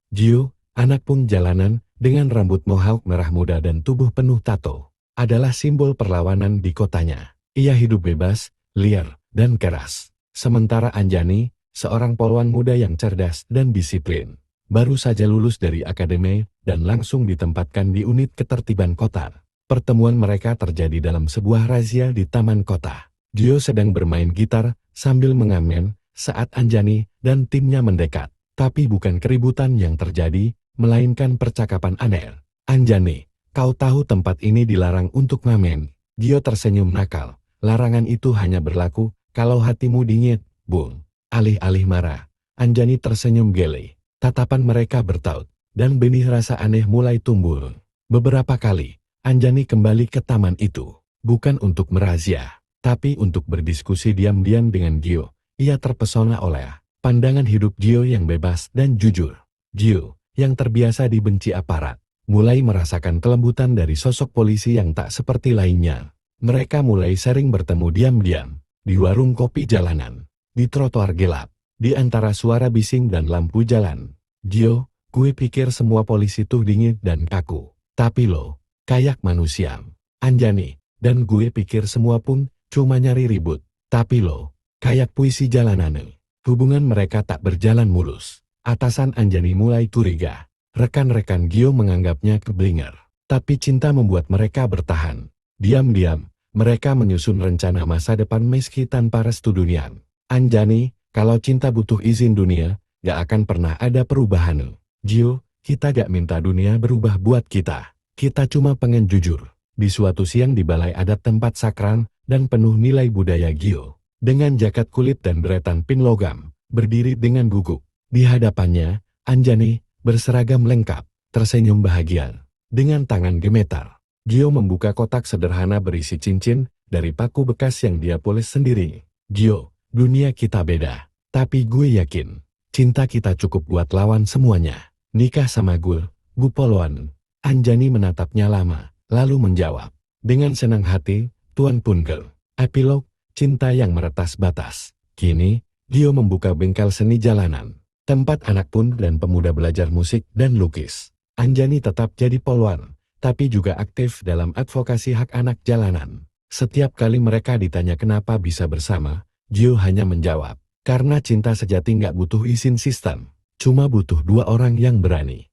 Gio, anak punk jalanan, dengan rambut mohawk merah muda dan tubuh penuh tato, adalah simbol perlawanan di kotanya. Ia hidup bebas, liar, dan keras. Sementara Anjani, seorang polwan muda yang cerdas dan disiplin, baru saja lulus dari akademi dan langsung ditempatkan di unit ketertiban kota. Pertemuan mereka terjadi dalam sebuah razia di taman kota. Gio sedang bermain gitar sambil mengamen saat Anjani dan timnya mendekat. Tapi bukan keributan yang terjadi, melainkan percakapan aneh. Anjani, kau tahu tempat ini dilarang untuk ngamen. Gio tersenyum nakal. Larangan itu hanya berlaku kalau hatimu dingin, Bung. Alih-alih marah, Anjani tersenyum geli. Tatapan mereka bertaut, dan benih rasa aneh mulai tumbuh. Beberapa kali, Anjani kembali ke taman itu. Bukan untuk merazia, tapi untuk berdiskusi diam-diam dengan Gio. Ia terpesona oleh pandangan hidup Gio yang bebas dan jujur. Gio, yang terbiasa dibenci aparat, mulai merasakan kelembutan dari sosok polisi yang tak seperti lainnya. Mereka mulai sering bertemu diam-diam, di warung kopi jalanan, di trotoar gelap, di antara suara bising dan lampu jalan. Gio, gue pikir semua polisi tuh dingin dan kaku. Tapi lo, kayak manusia. Anjani, dan gue pikir semua pun cuma nyari ribut. Tapi lo, kayak puisi jalanan. Hubungan mereka tak berjalan mulus. Atasan Anjani mulai curiga. Rekan-rekan Gio menganggapnya keblinger. Tapi cinta membuat mereka bertahan. Diam-diam, mereka menyusun rencana masa depan meski tanpa restu dunia. Anjani, kalau cinta butuh izin dunia, gak akan pernah ada perubahan. Gio, kita gak minta dunia berubah buat kita. Kita cuma pengen jujur. Di suatu siang di balai adat tempat sakral dan penuh nilai budaya Gio, dengan jaket kulit dan beretan pin logam, berdiri dengan gugup. Di hadapannya, Anjani, berseragam lengkap, tersenyum bahagia. Dengan tangan gemetar, Gio membuka kotak sederhana berisi cincin, dari paku bekas yang dia poles sendiri. Gio, dunia kita beda, tapi gue yakin, cinta kita cukup buat lawan semuanya. Nikah sama gue, Bu Polwan. Anjani menatapnya lama, lalu menjawab, dengan senang hati, Tuan Punggel. Epilog, cinta yang meretas batas. Kini, Gio membuka bengkel seni jalanan, tempat anak pun dan pemuda belajar musik dan lukis. Anjani tetap jadi polwan, tapi juga aktif dalam advokasi hak anak jalanan. Setiap kali mereka ditanya kenapa bisa bersama, Gio hanya menjawab, karena cinta sejati nggak butuh izin sistem, cuma butuh dua orang yang berani.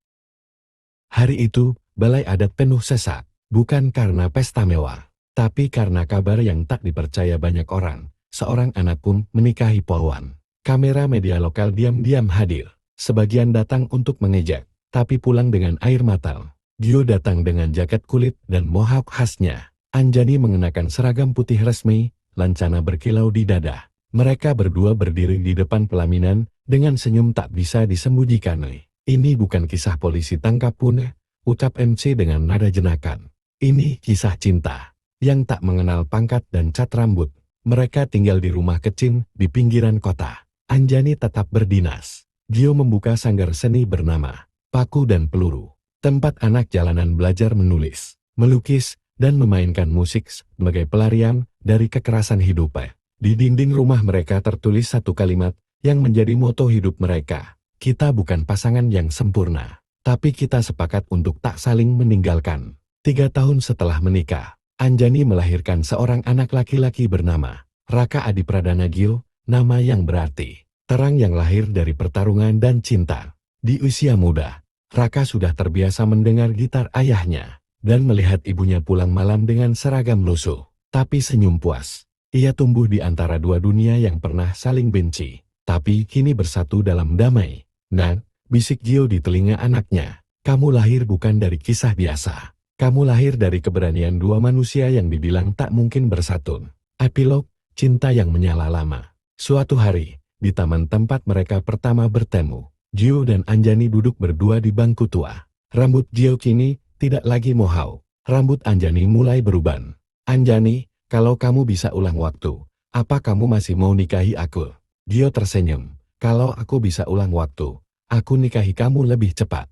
Hari itu, balai adat penuh sesak, bukan karena pesta mewah, tapi karena kabar yang tak dipercaya banyak orang, seorang anak pun menikahi polwan. Kamera media lokal diam-diam hadir, sebagian datang untuk mengejek, tapi pulang dengan air mata. Gio datang dengan jaket kulit dan mohawk khasnya. Anjani mengenakan seragam putih resmi, lancana berkilau di dada. Mereka berdua berdiri di depan pelaminan, dengan senyum tak bisa disembunyikan. Ini bukan kisah polisi tangkap pun, ucap MC dengan nada jenakan. Ini kisah cinta yang tak mengenal pangkat dan cat rambut. Mereka tinggal di rumah kecil di pinggiran kota. Anjani tetap berdinas. Gio membuka sanggar seni bernama Paku dan Peluru, tempat anak jalanan belajar menulis, melukis, dan memainkan musik sebagai pelarian dari kekerasan hidup. Di dinding rumah mereka tertulis satu kalimat yang menjadi moto hidup mereka. Kita bukan pasangan yang sempurna, tapi kita sepakat untuk tak saling meninggalkan. 3 tahun setelah menikah, Anjani melahirkan seorang anak laki-laki bernama Raka Adi Pradana Gio, nama yang berarti terang yang lahir dari pertarungan dan cinta. Di usia muda, Raka sudah terbiasa mendengar gitar ayahnya dan melihat ibunya pulang malam dengan seragam lusuh, tapi senyum puas. Ia tumbuh di antara dua dunia yang pernah saling benci, tapi kini bersatu dalam damai. Nah, bisik Gio di telinga anaknya, kamu lahir bukan dari kisah biasa. Kamu lahir dari keberanian dua manusia yang dibilang tak mungkin bersatu. Epilog, cinta yang menyala lama. Suatu hari, di taman tempat mereka pertama bertemu, Gio dan Anjani duduk berdua di bangku tua. Rambut Gio kini tidak lagi mohawk. Rambut Anjani mulai beruban. Anjani, kalau kamu bisa ulang waktu, apa kamu masih mau nikahi aku? Gio tersenyum. Kalau aku bisa ulang waktu, aku nikahi kamu lebih cepat.